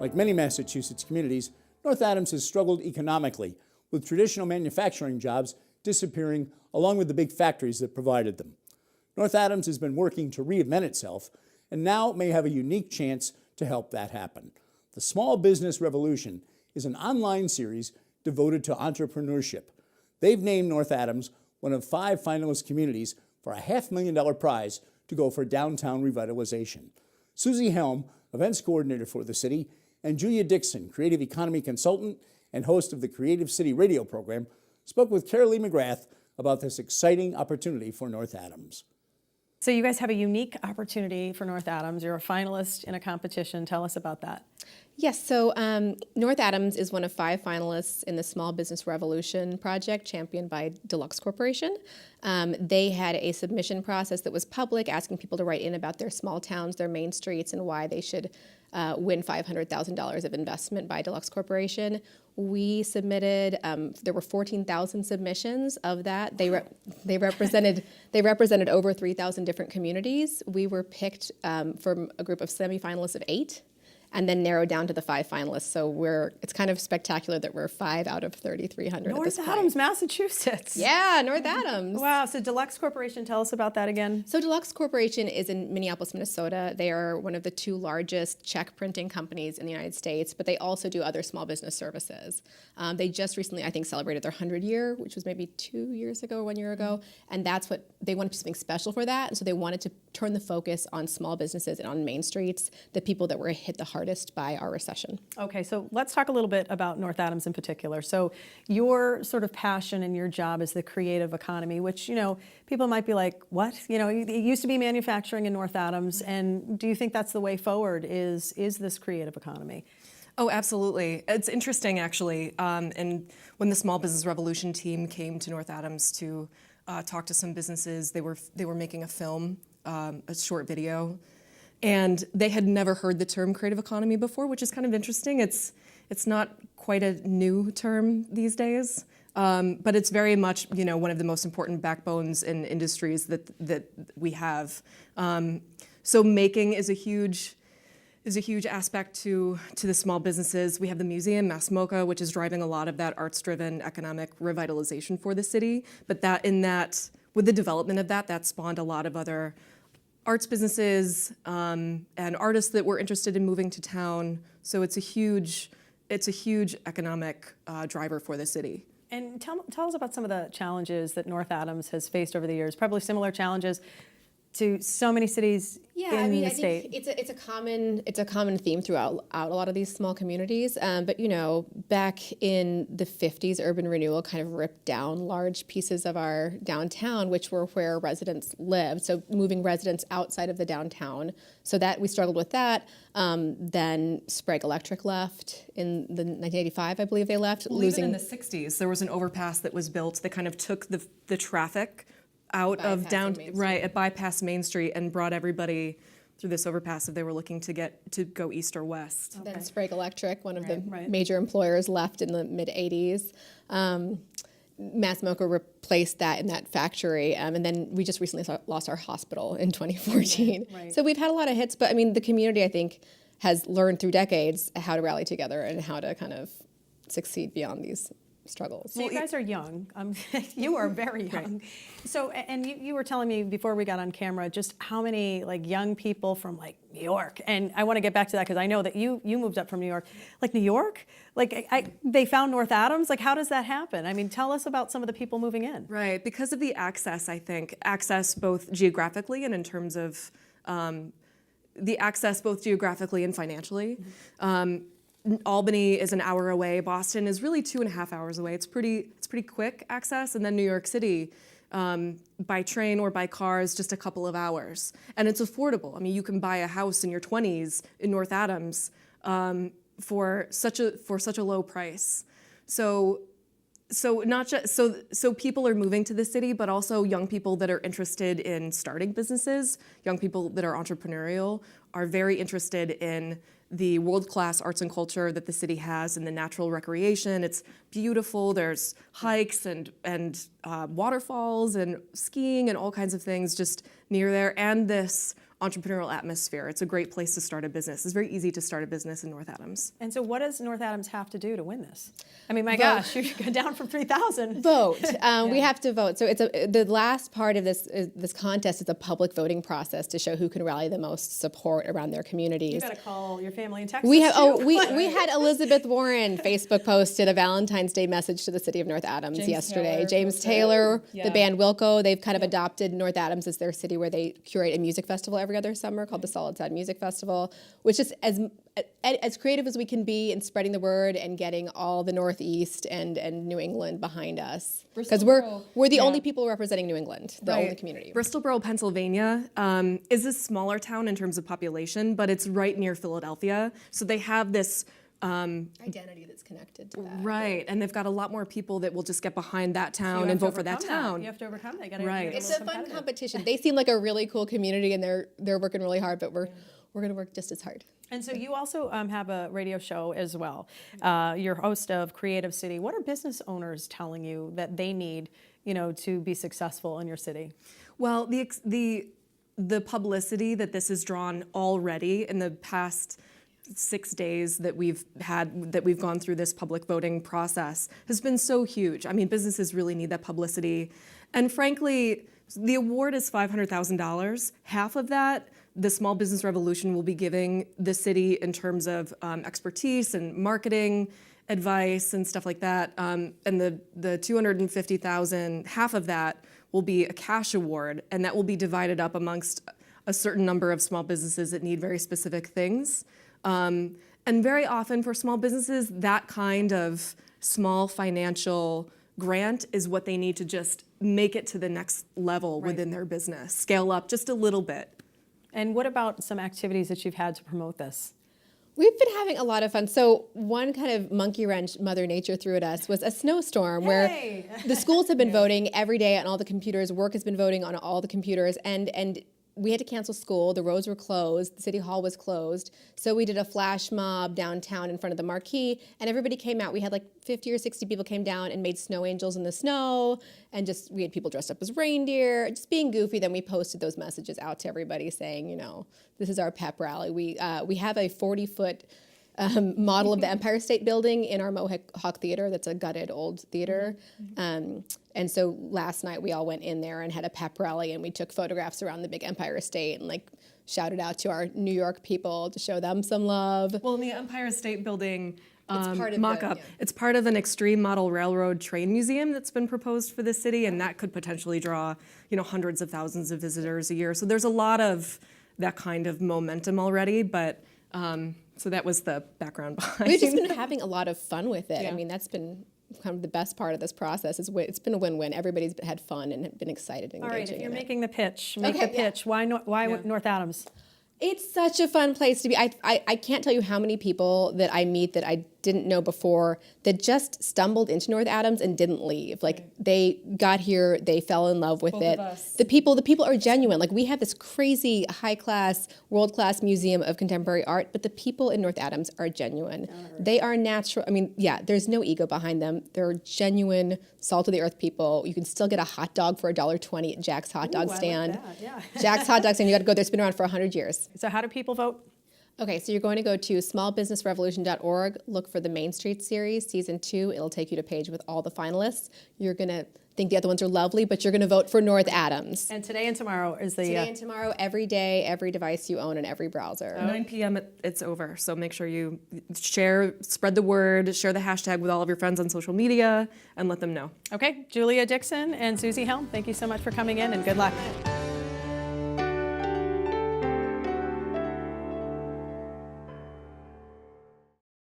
Like many Massachusetts communities, North Adams has struggled economically, with traditional manufacturing jobs disappearing along with the big factories that provided them. North Adams has been working to reinvent itself and now may have a unique chance to help that happen. The Small Business Revolution is an online series devoted to entrepreneurship. They've named North Adams one of 5 finalist communities for a $500,000 prize to go for downtown revitalization. Suzy Helme, events coordinator for the city, and Julia Dixon, creative economy consultant and host of the Creative City radio program, spoke with Carolee McGrath about this exciting opportunity for North Adams. So you guys have a unique opportunity for North Adams. You're a finalist in a competition. Tell us about that. Yes, so North Adams is one of 5 finalists in the Small Business Revolution project championed by Deluxe Corporation. They had a submission process that was public, asking people to write in about their small towns, their main streets, and why they should win $500,000 of investment by Deluxe Corporation. We submitted, there were 14,000 submissions of that. They represented over 3,000 different communities. We were picked from a group of semifinalists of 8. And then narrowed down to the 5 finalists. So it's kind of spectacular that we're 5 out of 3,300 at this point. North Adams, Massachusetts. Yeah, North Adams. Wow, so Deluxe Corporation, tell us about that again. So Deluxe Corporation is in Minneapolis, Minnesota. They are one of the 2 largest check printing companies in the United States, but they also do other small business services. They just recently, I think, celebrated their 100 year, which was maybe 2 years ago or 1 year ago. And that's what, they wanted something special for that. And so they wanted to turn the focus on small businesses and on main streets, the people that were hit the hardest by our recession. Okay, so let's talk a little bit about North Adams in particular. So your sort of passion and your job is the creative economy, which, people might be like, what? It used to be manufacturing in North Adams, and do you think that's the way forward, is this creative economy? Oh, absolutely. It's interesting, actually. And when the Small Business Revolution team came to North Adams to talk to some businesses, they were making a film, a short video, and they had never heard the term creative economy before, which is kind of interesting. It's not quite a new term these days, but it's very much one of the most important backbones in industries that we have. So making is a huge aspect to the small businesses. We have the museum, Mass MoCA, which is driving a lot of that arts-driven economic revitalization for the city. But with the development of that spawned a lot of other arts businesses and artists that were interested in moving to town. So it's a huge economic driver for the city. And tell us about some of the challenges that North Adams has faced over the years, probably similar challenges to so many cities in the state. It's a common theme throughout a lot of these small communities. But back in the 50s, urban renewal kind of ripped down large pieces of our downtown, which were where residents lived. So moving residents outside of the downtown. So that we struggled with that. Then Sprague Electric left in the 1985, I believe they left. Well, even in the 60s, there was an overpass that was built that kind of took the traffic out of at bypass Main Street and brought everybody through this overpass if they were looking to go east or west. Okay. Then Sprague Electric, one of the major employers, left in the mid 80s. Mass MoCA replaced that in that factory, and then we just recently lost our hospital in 2014. Right. So we've had a lot of hits, but the community, I think, has learned through decades how to rally together and how to kind of succeed beyond these struggles. So you guys are young. You are very young. Right. So, and you were telling me before we got on camera just how many young people from New York, and I want to get back to that because I know that you moved up from New York. New York, they found North Adams. How does that happen? Tell us about some of the people moving in. Right, because of the access, I think, access both geographically and in terms of the access both geographically and financially. Mm-hmm. Albany is an hour away. Boston is really 2.5 hours away. It's pretty quick access. And then New York City, by train or by car, is just a couple of hours. And it's affordable. You can buy a house in your 20s in North Adams for such a low price. So not just so people are moving to the city, but also young people that are interested in starting businesses, young people that are entrepreneurial, are very interested in the world-class arts and culture that the city has and the natural recreation. It's beautiful. There's hikes and waterfalls and skiing and all kinds of things just near there. And this entrepreneurial atmosphere. It's a great place to start a business. It's very easy to start a business in North Adams. And so what does North Adams have to do to win this? I mean, my gosh, you go down from 3,000. Vote. We have to vote. So it's the last part of this contest is a public voting process to show who can rally the most support around their communities. You got to call your family in Texas. We have. too. We had Elizabeth Warren Facebook posted a Valentine's Day message to the city of North Adams yesterday. James Taylor, the band Wilco, they've kind of adopted North Adams as their city where they curate a music festival every other summer called the Solid Side Music Festival, which is as creative as we can be in spreading the word and getting all the Northeast and New England behind us, because we're the only people representing New England, the only community. Bristolboro, Pennsylvania is a smaller town in terms of population, but it's right near Philadelphia, so they have this Identity that's connected to that. right, and they've got a lot more people that will just get behind that town and vote for that town. You have to overcome that. You gotta Right. It's a fun competition. They seem like a really cool community, and they're working really hard, but we're going to work just as hard. And so you also have a radio show as well. You're host of Creative City. What are business owners telling you that they need, to be successful in your city? Well, the publicity that this has drawn already in the past 6 days that we've gone through this public voting process has been so huge. I mean, businesses really need that publicity. And frankly, the award is $500,000. Half of that, the Small Business Revolution will be giving the city in terms of expertise and marketing advice and stuff like that. And the $250,000, half of that will be a cash award, and that will be divided up amongst a certain number of small businesses that need very specific things. And very often for small businesses, that kind of small financial grant is what they need to just make it to the next level within their business, scale up just a little bit. And what about some activities that you've had to promote this? We've been having a lot of fun. So one kind of monkey wrench Mother Nature threw at us was a snowstorm where the schools have been voting every day on all the computers. Work has been voting on all the computers, and we had to cancel school. The roads were closed. The city hall was closed. So we did a flash mob downtown in front of the marquee, and everybody came out. We had like 50 or 60 people came down and made snow angels in the snow, and we had people dressed up as reindeer, just being goofy. Then we posted those messages out to everybody saying, this is our pep rally. We have a 40-foot model of the Empire State Building in our Mohawk Theater. That's a gutted old theater. And so last night we all went in there and had a pep rally, and we took photographs around the big Empire State and shouted out to our New York people to show them some love. Well, in the Empire State Building part of mock-up, it's part of an extreme model railroad train museum that's been proposed for the city, and that could potentially draw, hundreds of thousands of visitors a year. So there's a lot of that kind of momentum already, but so that was the background behind. We've just been having a lot of fun with it. Yeah. I mean, that's been kind of the best part of this process. It's been a win-win. Everybody's had fun and been excited and All right, engaging if you're in it. making the pitch, make the pitch. Why North Adams? It's such a fun place to be. I can't tell you how many people that I meet that I didn't know before that just stumbled into North Adams and didn't leave. They got here, they fell in love with Both it. of us. The people are genuine. We have this crazy high-class, world-class museum of contemporary art, but the people in North Adams are genuine. They are natural. I mean, there's no ego behind them. They're genuine, salt-of-the-earth people. You can still get a hot dog for $1.20 at Jack's Hot Dog Stand. I like that, yeah. Jack's Hot Dog Stand, you got to go there. It's been around for 100 years. So how do people vote? Okay, so you're going to go to smallbusinessrevolution.org, look for the Main Street series, season 2. It'll take you to a page with all the finalists. You're going to think the other ones are lovely, but you're going to vote for North Adams. And today and tomorrow is the... Today and tomorrow, every day, every device you own and every browser. 9 p.m. It's over. So make sure you spread the word, share the hashtag with all of your friends on social media, and let them know. Okay, Julia Dixon and Suzy Helme, thank you so much for coming in, and good luck.